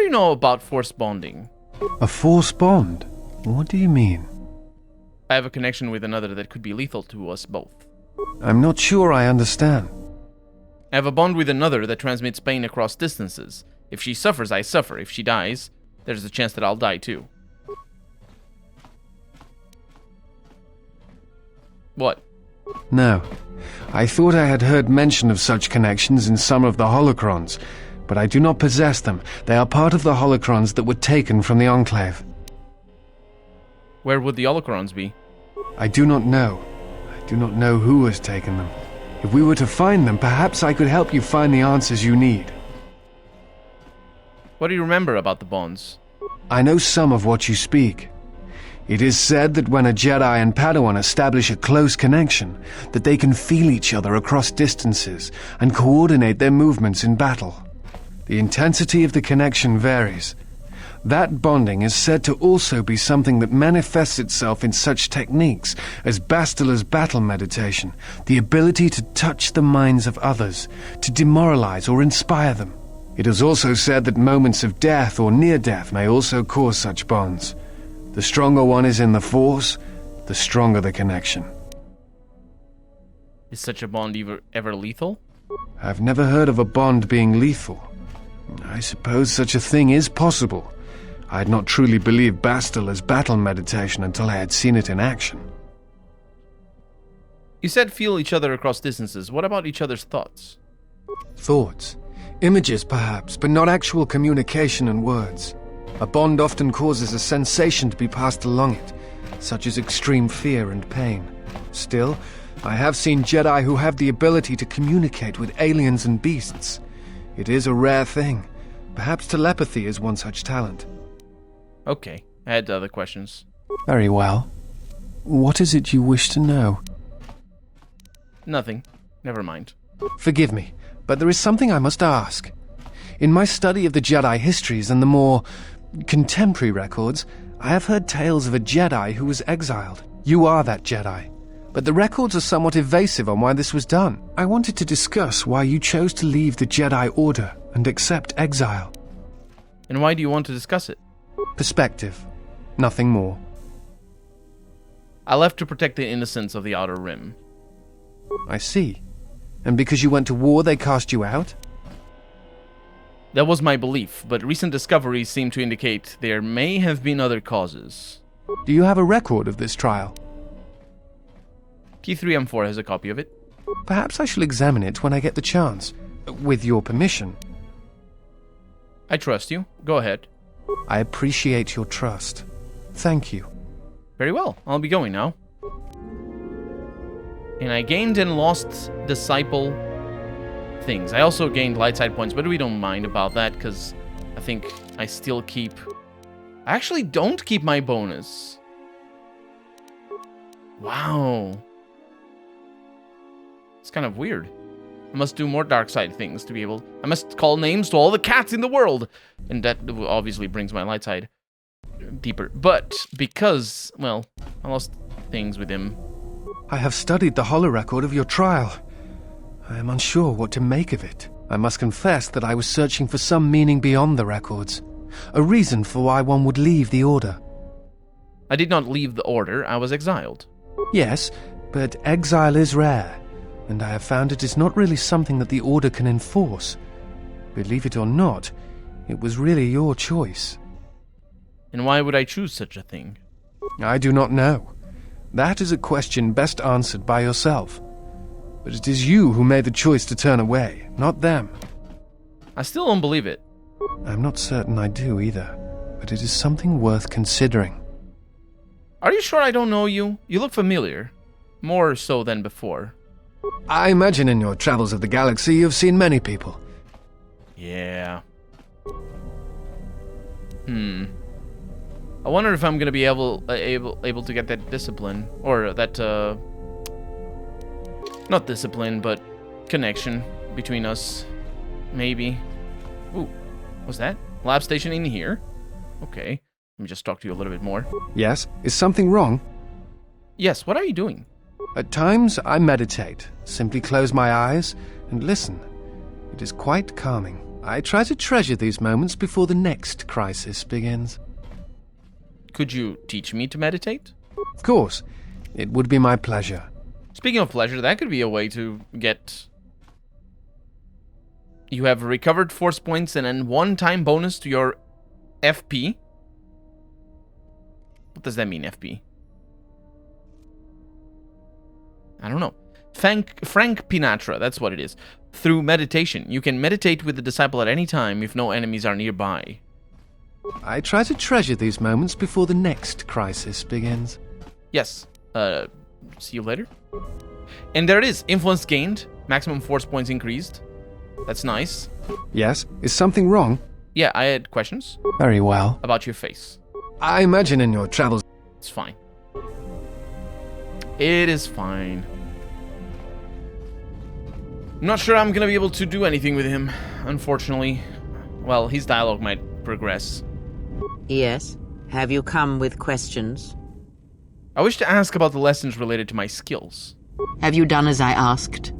do you know about force bonding? A force bond? What do you mean? I have a connection with another that could be lethal to us both. I'm not sure I understand. I have a bond with another that transmits pain across distances. If she suffers, I suffer. If she dies, there's a chance that I'll die too. What? No. I thought I had heard mention of such connections in some of the holocrons, but I do not possess them. They are part of the holocrons that were taken from the Enclave. Where would the holocrons be? I do not know. I do not know who has taken them. If we were to find them, perhaps I could help you find the answers you need. What do you remember about the bonds? I know some of what you speak. It is said that when a Jedi and Padawan establish a close connection, that they can feel each other across distances and coordinate their movements in battle. The intensity of the connection varies. That bonding is said to also be something that manifests itself in such techniques as Bastila's battle meditation, the ability to touch the minds of others, to demoralize or inspire them. It is also said that moments of death or near death may also cause such bonds. The stronger one is in the Force, the stronger the connection. Is such a bond ever lethal? I've never heard of a bond being lethal. I suppose such a thing is possible. I had not truly believed Bastila's battle meditation until I had seen it in action. You said feel each other across distances. What about each other's thoughts? Thoughts. Images, perhaps, but not actual communication and words. A bond often causes a sensation to be passed along it, such as extreme fear and pain. Still, I have seen Jedi who have the ability to communicate with aliens and beasts. It is a rare thing. Perhaps telepathy is one such talent. Okay, I had other questions. Very well. What is it you wish to know? Nothing. Never mind. Forgive me, but there is something I must ask. In my study of the Jedi histories and the more contemporary records, I have heard tales of a Jedi who was exiled. You are that Jedi, but the records are somewhat evasive on why this was done. I wanted to discuss why you chose to leave the Jedi Order and accept exile. And why do you want to discuss it? Perspective. Nothing more. I left to protect the innocents of the Outer Rim. I see. And because you went to war, they cast you out? That was my belief, but recent discoveries seem to indicate there may have been other causes. Do you have a record of this trial? T3M4 has a copy of it. Perhaps I shall examine it when I get the chance. With your permission. I trust you. Go ahead. I appreciate your trust. Thank you. Very well. I'll be going now. And I gained and lost disciple things. I also gained light side points, but we don't mind about that because I think I still keep... I actually don't keep my bonus. Wow. It's kind of weird. I must do more dark side things to be able... I must call names to all the cats in the world. And that obviously brings my light side deeper. But because, well, I lost things with him. I have studied the holorecord of your trial. I am unsure what to make of it. I must confess that I was searching for some meaning beyond the records. A reason for why one would leave the Order. I did not leave the Order. I was exiled. Yes, but exile is rare. And I have found it is not really something that the Order can enforce. Believe it or not, it was really your choice. And why would I choose such a thing? I do not know. That is a question best answered by yourself. But it is you who made the choice to turn away, not them. I still don't believe it. I'm not certain I do either, but it is something worth considering. Are you sure I don't know you? You look familiar. More so than before. I imagine in your travels of the galaxy you've seen many people. Yeah. I wonder if I'm gonna be able to get that discipline, or that not discipline, but connection between us. Maybe. Ooh, what's that? Lab station in here? Okay, let me just talk to you a little bit more. Yes? Is something wrong? Yes, what are you doing? At times I meditate, simply close my eyes and listen. It is quite calming. I try to treasure these moments before the next crisis begins. Could you teach me to meditate? Of course, it would be my pleasure. Speaking of pleasure, that could be a way to get... You have recovered force points and a one-time bonus to your FP. What does that mean, FP? I don't know. Frank Pinatra, that's what it is. Through meditation. You can meditate with the disciple at any time if no enemies are nearby. I try to treasure these moments before the next crisis begins. Yes. See you later. And there it is. Influence gained. Maximum force points increased. That's nice. Yes? Is something wrong? Yeah, I had questions. Very well. About your face. I imagine in your travels... It's fine. It is fine. I'm not sure I'm gonna be able to do anything with him, unfortunately. Well, his dialogue might progress. Yes? Have you come with questions? I wish to ask about the lessons related to my skills. Have you done as I asked?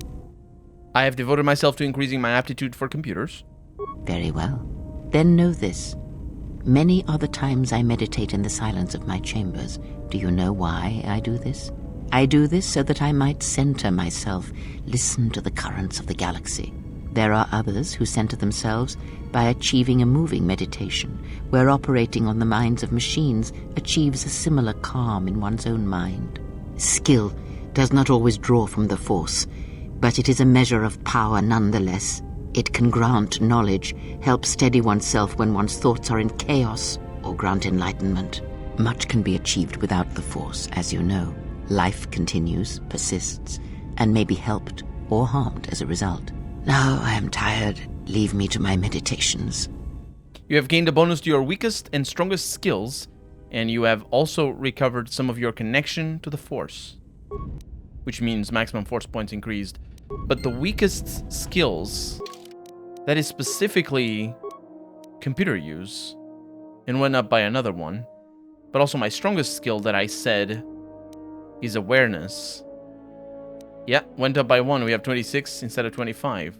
I have devoted myself to increasing my aptitude for computers. Very well. Then know this. Many are the times I meditate in the silence of my chambers. Do you know why I do this? I do this so that I might center myself, listen to the currents of the galaxy. There are others who center themselves by achieving a moving meditation, where operating on the minds of machines achieves a similar calm in one's own mind. Skill does not always draw from the Force, but it is a measure of power nonetheless. It can grant knowledge, help steady oneself when one's thoughts are in chaos, or grant enlightenment. Much can be achieved without the Force, as you know. Life continues, persists, and may be helped or harmed as a result. Now I am tired. Leave me to my meditations. You have gained a bonus to your weakest and strongest skills, and you have also recovered some of your connection to the Force, which means maximum force points increased. But the weakest skills, that is specifically computer use, and went up by another one. But also my strongest skill that I said is awareness. Yeah, went up by 1. We have 26 instead of 25.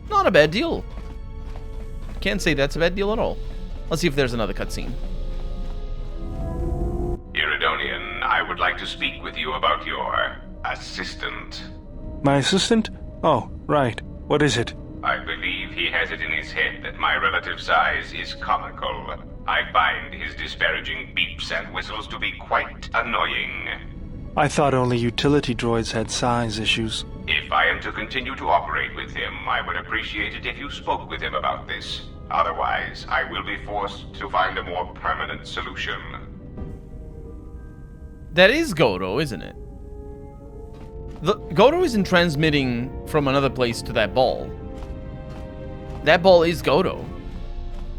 Not a bad deal. Can't say that's a bad deal at all. Let's see if there's another cutscene. Iridonian, I would like to speak with you about your assistant. My assistant? Oh, right. What is it? I believe he has it in his head that my relative size is comical. I find his disparaging beeps and whistles to be quite annoying. I thought only utility droids had size issues. If I am to continue to operate with him, I would appreciate it if you spoke with him about this. Otherwise, I will be forced to find a more permanent solution. That is Godo, isn't it? Godo isn't transmitting from another place to that ball. That ball is Godo.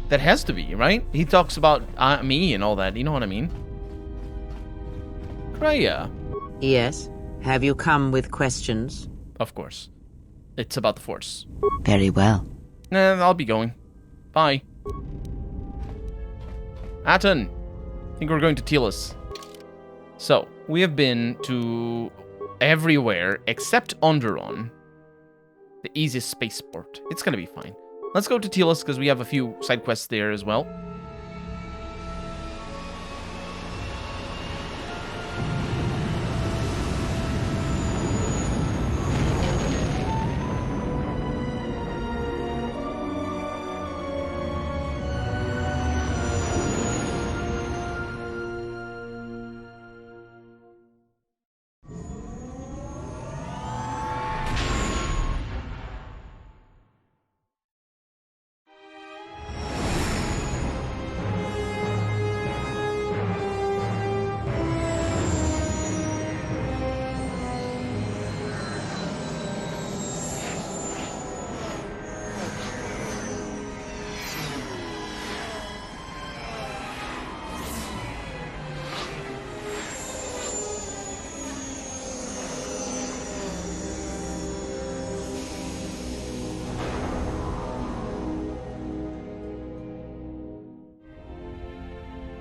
That has to be, right? He talks about me and all that. You know what I mean? Kreia. Yes? Have you come with questions? Of course. It's about the Force. Very well. I'll be going. Bye. Atton. I think we're going to Telos. So, we have been to everywhere except Onderon. The easiest spaceport. It's gonna be fine. Let's go to Telos because we have a few side quests there as well.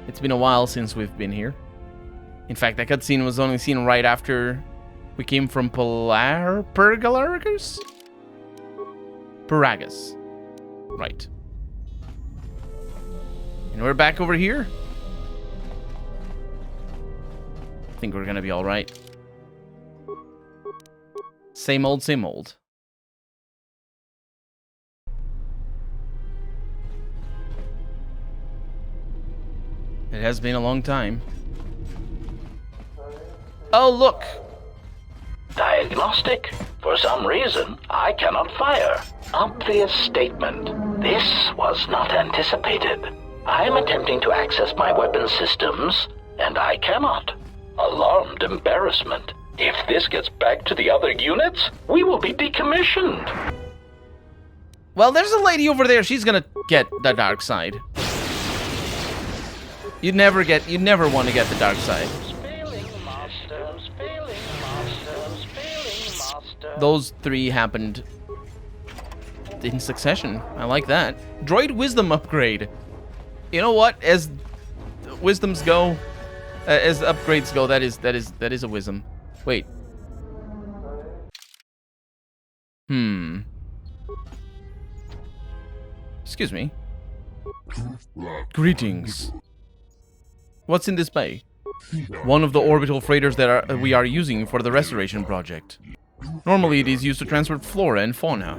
It's been a while since we've been here. In fact, that cutscene was only seen right after We came from Peragus? Peragus. Right. And we're back over here. I think we're gonna be alright. Same old, same old. It has been a long time. Oh, look! Diagnostic. For some reason, I cannot fire. Obvious statement. This was not anticipated. I am attempting to access my weapon systems, and I cannot. Alarmed embarrassment. If this gets back to the other units, we will be decommissioned. Well, there's a lady over there. She's gonna get the dark side. You never want to get the dark side. Those three happened in succession. I like that. Droid wisdom upgrade. You know what? As wisdoms go, as upgrades go, that is a wisdom. Wait. Excuse me. Greetings. What's in this bay? One of the orbital freighters that we are using for the restoration project. Normally it is used to transport flora and fauna.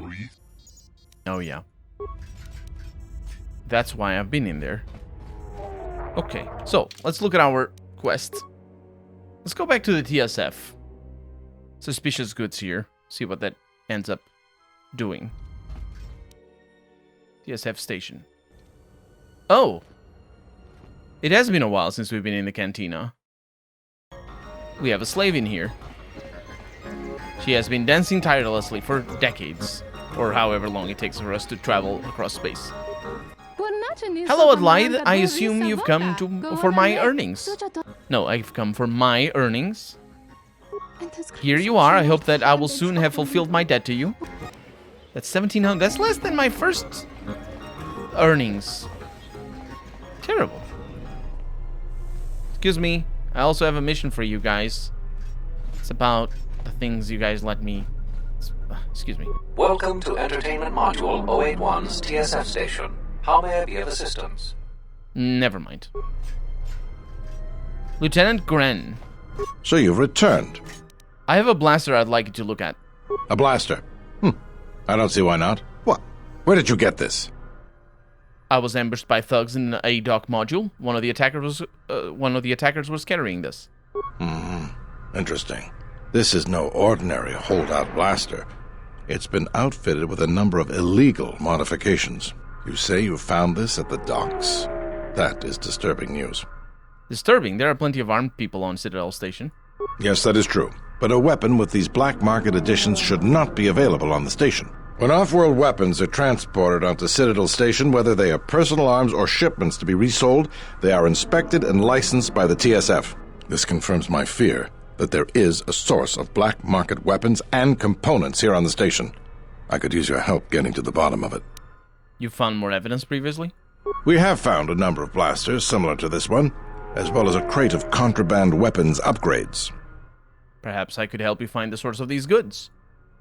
Oh yeah. That's why I've been in there. Okay, so let's look at our quest. Let's go back to the TSF. Suspicious goods here. See what that ends up doing. TSF station. Oh! It has been a while since we've been in the cantina. We have a slave in here. She has been dancing tirelessly for decades, or however long it takes for us to travel across space. Hello, Adelaide. I assume you've come for my earnings. No, I've come for my earnings. Here you are. I hope that I will soon have fulfilled my debt to you. That's 1,700. That's less than my first earnings. Terrible. Excuse me. I also have a mission for you guys. It's about the things you guys let me... Excuse me. Welcome to Entertainment Module 081's TSF station. How may I be of assistance? Never mind. Lieutenant Gren. So you've returned. I have a blaster I'd like you to look at. A blaster? I don't see why not. What? Where did you get this? I was ambushed by thugs in a dock module. One of the attackers was carrying this. Interesting. This is no ordinary holdout blaster. It's been outfitted with a number of illegal modifications. You say you found this at the docks? That is disturbing news. Disturbing? There are plenty of armed people on Citadel Station. Yes, that is true. But a weapon with these black market editions should not be available on the station. When off-world weapons are transported onto Citadel Station, whether they are personal arms or shipments to be resold, they are inspected and licensed by the TSF. This confirms my fear that there is a source of black market weapons and components here on the station. I could use your help getting to the bottom of it. You found more evidence previously? We have found a number of blasters similar to this one, as well as a crate of contraband weapons upgrades. Perhaps I could help you find the source of these goods,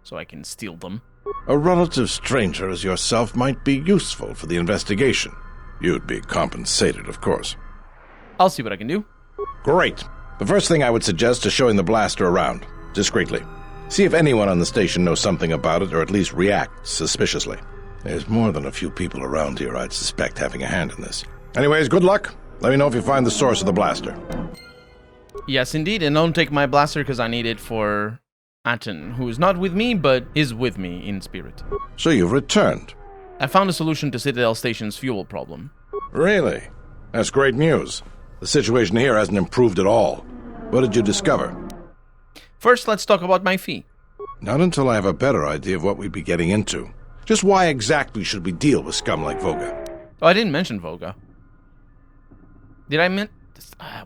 so I can steal them. A relative stranger as yourself might be useful for the investigation. You'd be compensated, of course. I'll see what I can do. Great. The first thing I would suggest is showing the blaster around, discreetly. See if anyone on the station knows something about it, or at least reacts suspiciously. There's more than a few people around here I'd suspect having a hand in this. Anyways, good luck. Let me know if you find the source of the blaster. Yes, indeed, and don't take my blaster because I need it for Aten, who is not with me, but is with me in spirit. So you've returned. I found a solution to Citadel Station's fuel problem. Really? That's great news. The situation here hasn't improved at all. What did you discover? First, let's talk about my fee. Not until I have a better idea of what we'd be getting into. Just why exactly should we deal with scum like Voga? Oh, I didn't mention Voga. Did I mean...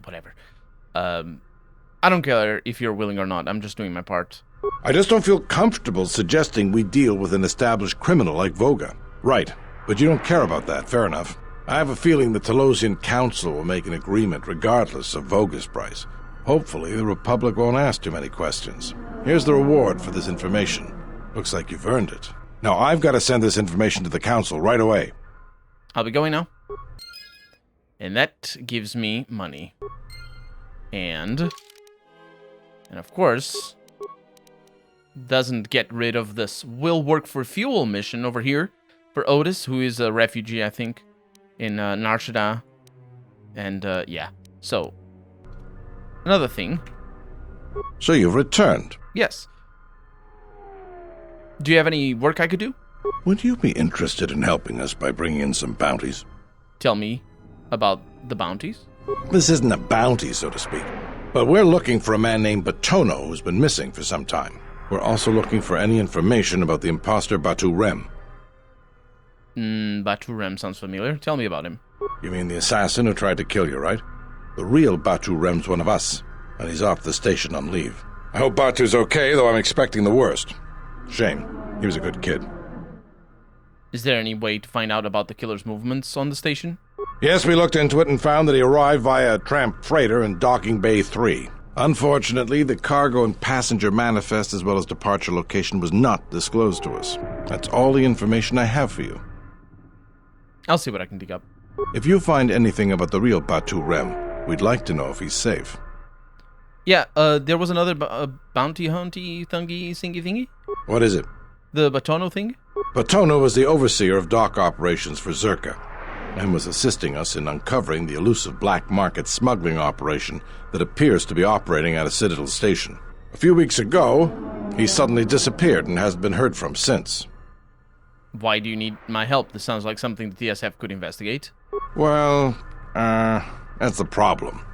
whatever. I don't care if you're willing or not. I'm just doing my part. I just don't feel comfortable suggesting we deal with an established criminal like Voga. Right, but you don't care about that. Fair enough. I have a feeling the Telosian Council will make an agreement regardless of Voga's price. Hopefully, the Republic won't ask too many questions. Here's the reward for this information. Looks like you've earned it. Now I've got to send this information to the council right away. I'll be going now. And that gives me money. And of course, doesn't get rid of this will work for fuel mission over here for Otis, who is a refugee, I think, in Nar Shaddaa. And yeah, so another thing. So you've returned. Yes. Do you have any work I could do? Would you be interested in helping us by bringing in some bounties? Tell me about the bounties. This isn't a bounty, so to speak. But we're looking for a man named Batono who's been missing for some time. We're also looking for any information about the imposter Batu Rem. Batu Rem sounds familiar. Tell me about him. You mean the assassin who tried to kill you, right? The real Batu Rem's one of us, and he's off the station on leave. I hope Batu's okay, though I'm expecting the worst. Shame. He was a good kid. Is there any way to find out about the killer's movements on the station? Yes, we looked into it and found that he arrived via a tramp freighter in Docking Bay 3. Unfortunately, the cargo and passenger manifest as well as departure location was not disclosed to us. That's all the information I have for you. I'll see what I can dig up. If you find anything about the real Batu Rem, we'd like to know if he's safe. Yeah, there was another bounty hunty thingy singy thingy? What is it? The Batono thing? Batono was the overseer of dock operations for Zerka, and was assisting us in uncovering the elusive black market smuggling operation that appears to be operating at a Citadel station. A few weeks ago, he suddenly disappeared and hasn't been heard from since. Why do you need my help? This sounds like something the TSF could investigate. Well, that's the problem.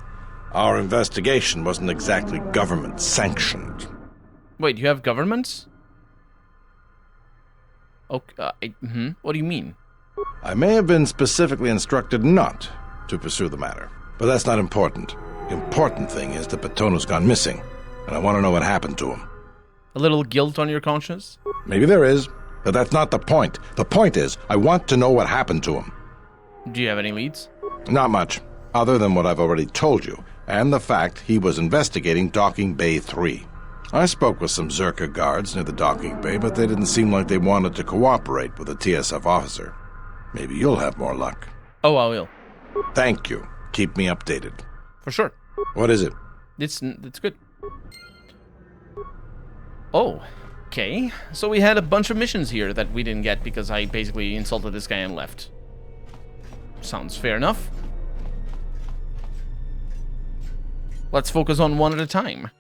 Our investigation wasn't exactly government-sanctioned. Wait, you have governments? Okay, what do you mean? I may have been specifically instructed not to pursue the matter, but that's not important. The important thing is that Batono's gone missing, and I want to know what happened to him. A little guilt on your conscience? Maybe there is, but that's not the point. The point is, I want to know what happened to him. Do you have any leads? Not much, other than what I've already told you, and the fact he was investigating Docking Bay 3. I spoke with some Zerka guards near the docking bay, but they didn't seem like they wanted to cooperate with a TSF officer. Maybe you'll have more luck. Oh, I will. Thank you. Keep me updated. For sure. What is it? It's good. Oh, okay. So we had a bunch of missions here that we didn't get because I basically insulted this guy and left. Sounds fair enough. Let's focus on one at a time.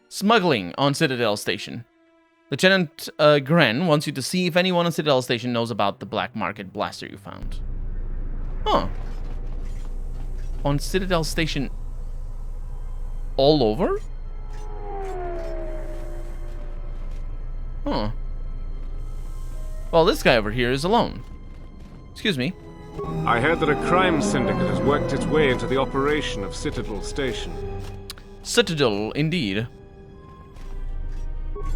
Smuggling on Citadel Station. Lieutenant Gren wants you to see if anyone on Citadel Station knows about the black market blaster you found. Huh. On Citadel Station all over? Huh. Well, this guy over here is alone. Excuse me. I heard that a crime syndicate has worked its way into the operation of Citadel Station. Citadel, indeed.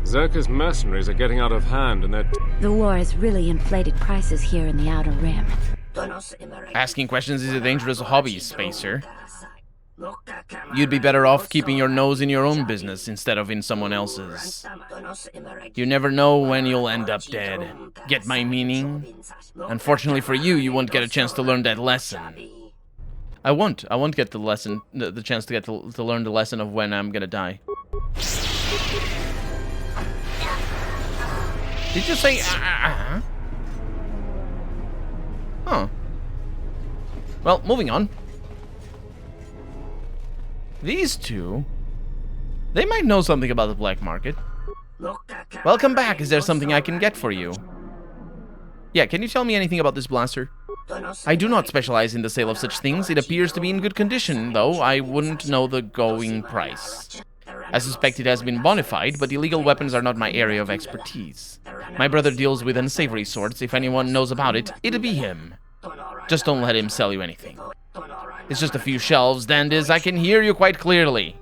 Zerka's mercenaries are getting out of hand and they're... The war has really inflated prices here in the Outer Rim. Asking questions is a dangerous hobby, Spacer. You'd be better off keeping your nose in your own business instead of in someone else's. You never know when you'll end up dead. Get my meaning? Unfortunately for you, you won't get a chance to learn that lesson. I won't get the lesson, the chance to get to learn the lesson of when I'm gonna die. Did you say Huh. Well, moving on. These two, they might know something about the black market. Welcome back. Is there something I can get for you? Yeah, can you tell me anything about this blaster? I do not specialize in the sale of such things. It appears to be in good condition, though I wouldn't know the going price. I suspect it has been modified, but illegal weapons are not my area of expertise. My brother deals with unsavory sorts. If anyone knows about it, it'll be him. Just don't let him sell you anything. It's just a few shelves, Dandis. I can hear you quite clearly.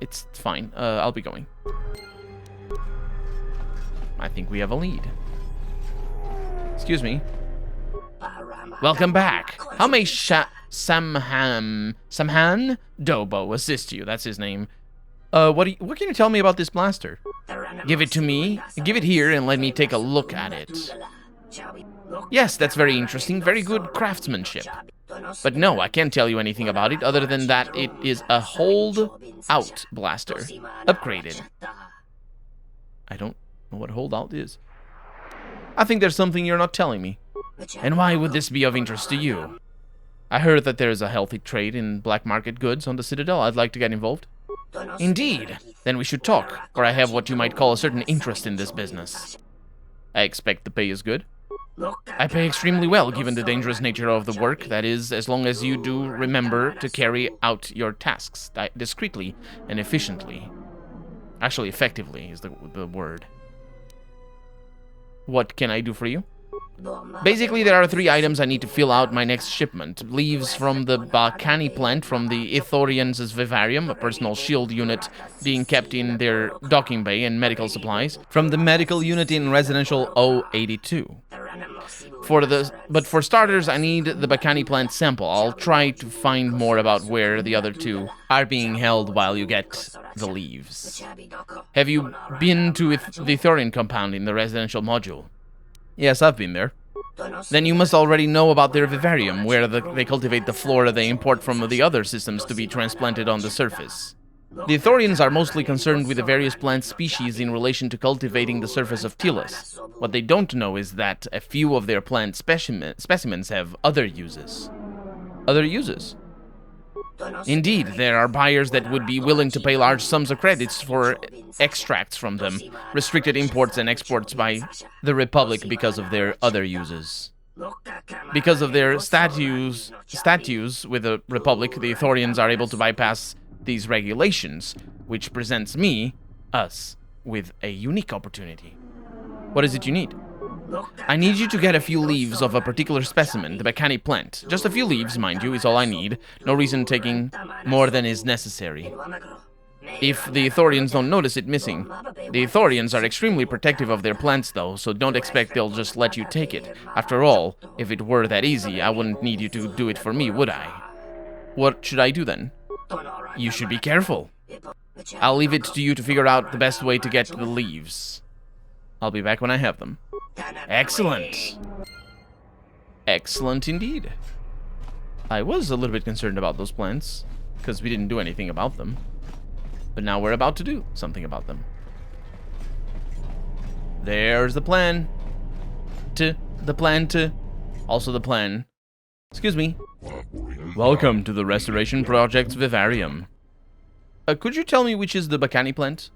It's fine. I'll be going. I think we have a lead. Excuse me. Welcome back. How may Samhan Dobo assist you? That's his name. What can you tell me about this blaster? Give it to me. Give it here and let me take a look at it. Yes, that's very interesting. Very good craftsmanship. But no, I can't tell you anything about it other than that it is a hold-out blaster. Upgraded. I don't know what hold-out is. I think there's something you're not telling me. And why would this be of interest to you? I heard that there is a healthy trade in black market goods on the Citadel. I'd like to get involved. Indeed. Then we should talk, for I have what you might call a certain interest in this business. I expect the pay is good. I pay extremely well, given the dangerous nature of the work. That is, as long as you do remember to carry out your tasks discreetly and efficiently. Actually, effectively is the word. What can I do for you? Basically, there are 3 items I need to fill out my next shipment. Leaves from the Balkani plant from the Ithorians' Vivarium, a personal shield unit being kept in their docking bay, and medical supplies from the medical unit in Residential 082. But for starters, I need the Balkani plant sample. I'll try to find more about where the other 2 are being held while you get the leaves. Have you been to the Ithorian compound in the residential module? Yes, I've been there. Then you must already know about their vivarium, where they cultivate the flora they import from the other systems to be transplanted on the surface. The Ithorians are mostly concerned with the various plant species in relation to cultivating the surface of Telos. What they don't know is that a few of their plant specimens have other uses. Other uses? Indeed, there are buyers that would be willing to pay large sums of credits for extracts from them, restricted imports and exports by the Republic because of their other uses. Because of their statues with the Republic, the Ithorians are able to bypass these regulations, which presents us, with a unique opportunity. What is it you need? I need you to get a few leaves of a particular specimen, the Balkani plant. Just a few leaves, mind you, is all I need. No reason taking more than is necessary. If the Ithorians don't notice it missing. The Ithorians are extremely protective of their plants, though, so don't expect they'll just let you take it. After all, if it were that easy, I wouldn't need you to do it for me, would I? What should I do then? You should be careful. I'll leave it to you to figure out the best way to get the leaves. I'll be back when I have them. Excellent. Excellent indeed. I was a little bit concerned about those plants, because we didn't do anything about them. But now we're about to do something about them. There's the plan. Also the plan. Excuse me. Welcome to the Restoration Project's Vivarium. Could you tell me which is the Balkani plant?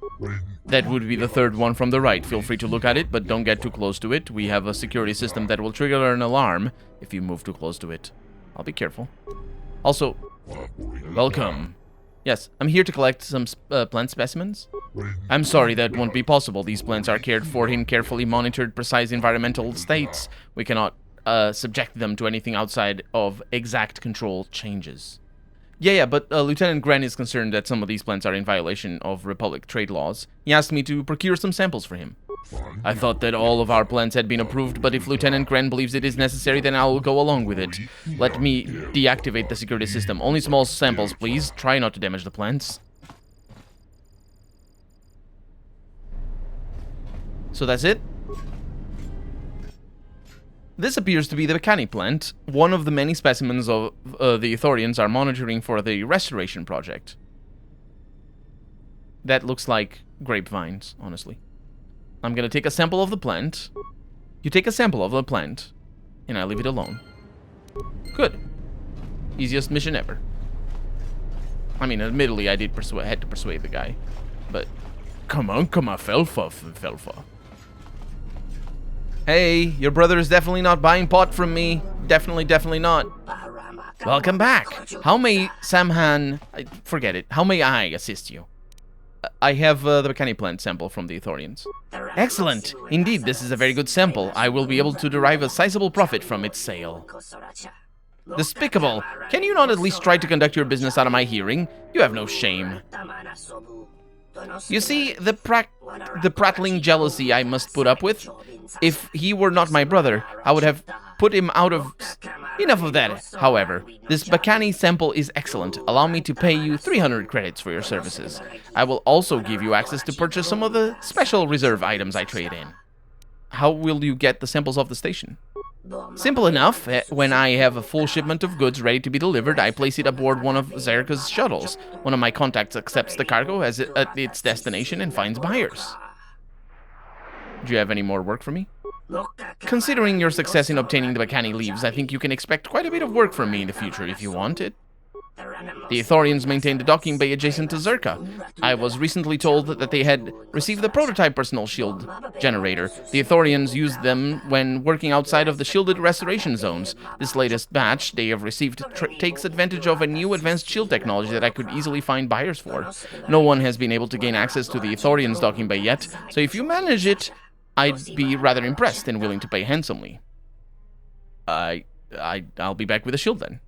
That would be the 3rd one from the right. Feel free to look at it, but don't get too close to it. We have a security system that will trigger an alarm if you move too close to it. I'll be careful. Also, welcome. Yes, I'm here to collect some plant specimens. I'm sorry, that won't be possible. These plants are cared for in carefully monitored, precise environmental states. We cannot subject them to anything outside of exact control changes. Yeah, but Lieutenant Gren is concerned that some of these plants are in violation of Republic trade laws. He asked me to procure some samples for him. I thought that all of our plants had been approved, but if Lieutenant Gren believes it is necessary, then I'll go along with it. Let me deactivate the security system. Only small samples, please. Try not to damage the plants. So that's it? This appears to be the Balkani plant, one of the many specimens of the Ithorians are monitoring for the Restoration Project. That looks like grapevines, honestly. I'm gonna take a sample of the plant. You take a sample of the plant, and I leave it alone. Good. Easiest mission ever. I mean, admittedly, I had to persuade the guy, but come on, Felfa. Hey, your brother is definitely not buying pot from me. Definitely not. Welcome back. How may Samhan... Forget it. How may I assist you? I have the Balkani plant sample from the Ithorians. Excellent. Indeed, this is a very good sample. I will be able to derive a sizable profit from its sale. Despicable. Can you not at least try to conduct your business out of my hearing? You have no shame. You see, the prattling jealousy I must put up with. If he were not my brother, I would have put him out of Enough of that, however. This Bacani sample is excellent. Allow me to pay you 300 credits for your services. I will also give you access to purchase some of the special reserve items I trade in. How will you get the samples off the station? Simple enough. When I have a full shipment of goods ready to be delivered, I place it aboard one of Zerka's shuttles. One of my contacts accepts the cargo at its destination and finds buyers. Do you have any more work for me? Considering your success in obtaining the Bacani leaves, I think you can expect quite a bit of work from me in the future if you want it. The Ithorians maintain the docking bay adjacent to Zerka. I was recently told that they had received the prototype personal shield generator. The Ithorians used them when working outside of the shielded restoration zones. This latest batch they have received takes advantage of a new advanced shield technology that I could easily find buyers for. No one has been able to gain access to the Ithorians docking bay yet, so if you manage it, I'd be rather impressed and willing to pay handsomely. I'll be back with a shield then.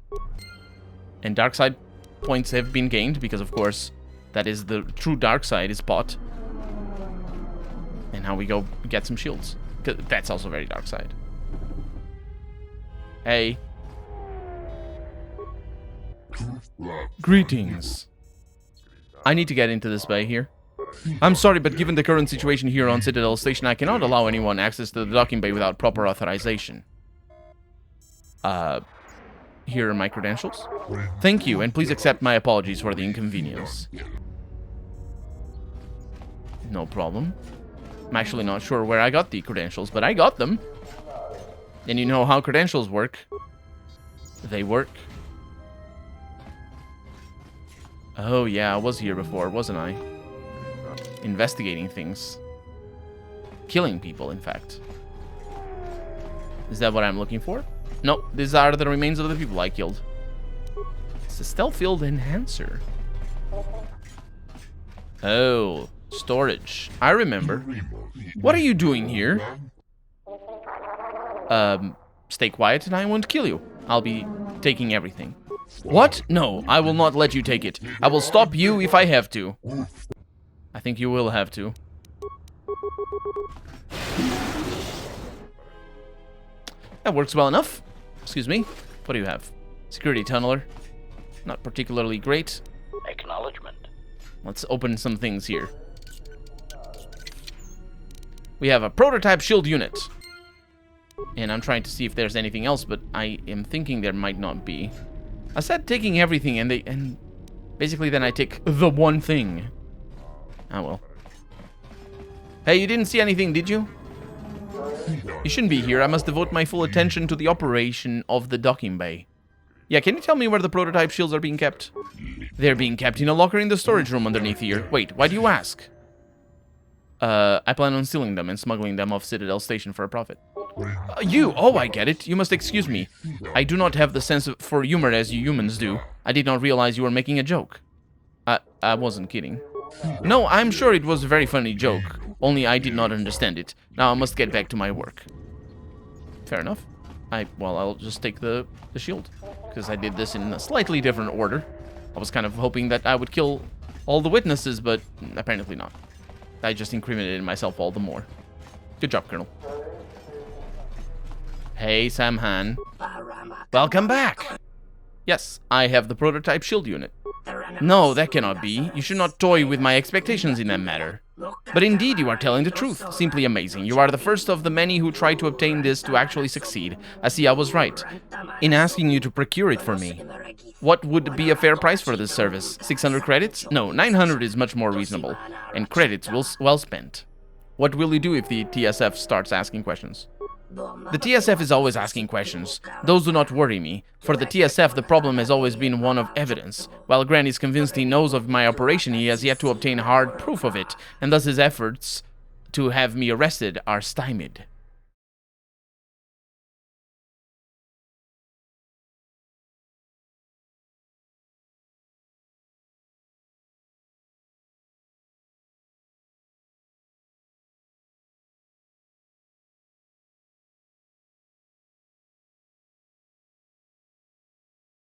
And dark side points have been gained because, of course, that is the true dark side is pot. And now we go get some shields. That's also very dark side. Hey. Greetings. I need to get into this bay here. I'm sorry, but given the current situation here on Citadel Station, I cannot allow anyone access to the docking bay without proper authorization. Here are my credentials. Thank you, and please accept my apologies for the inconvenience. No problem. I'm actually not sure where I got the credentials, but I got them. And you know how credentials work. They work. Oh yeah, I was here before, wasn't I? Investigating things. Killing people, in fact. Is that what I'm looking for? Nope, these are the remains of the people I killed. It's a stealth field enhancer. Oh, storage. I remember. What are you doing here? Stay quiet and I won't kill you. I'll be taking everything. What? No, I will not let you take it. I will stop you if I have to. I think you will have to. That works well enough. Excuse me. What do you have? Security tunneler. Not particularly great. Acknowledgement. Let's open some things here. We have a prototype shield unit. And I'm trying to see if there's anything else, but I am thinking there might not be. I said taking everything, and basically then I take the one thing. Oh well. Hey, you didn't see anything, did you? You shouldn't be here. I must devote my full attention to the operation of the docking bay. Yeah, can you tell me where the prototype shields are being kept? They're being kept in a locker in the storage room underneath here. Wait, why do you ask? I plan on stealing them and smuggling them off Citadel Station for a profit. You? Oh, I get it. You must excuse me. I do not have the sense for humor as you humans do. I did not realize you were making a joke. I wasn't kidding. No, I'm sure it was a very funny joke. Only I did not understand it. Now I must get back to my work. Fair enough. Well, I'll just take the shield. Because I did this in a slightly different order. I was kind of hoping that I would kill all the witnesses, but apparently not. I just incriminated myself all the more. Good job, Colonel. Hey, Samhan. Welcome back! Yes, I have the prototype shield unit. No, that cannot be. You should not toy with my expectations in that matter. But indeed, you are telling the truth. Simply amazing. You are the first of the many who tried to obtain this to actually succeed. I see I was right in asking you to procure it for me. What would be a fair price for this service? 600 credits? No, 900 is much more reasonable. And credits well spent. What will you do if the TSF starts asking questions? The TSF is always asking questions. Those do not worry me. For the TSF, the problem has always been one of evidence. While Grant is convinced he knows of my operation, he has yet to obtain hard proof of it, and thus his efforts to have me arrested are stymied.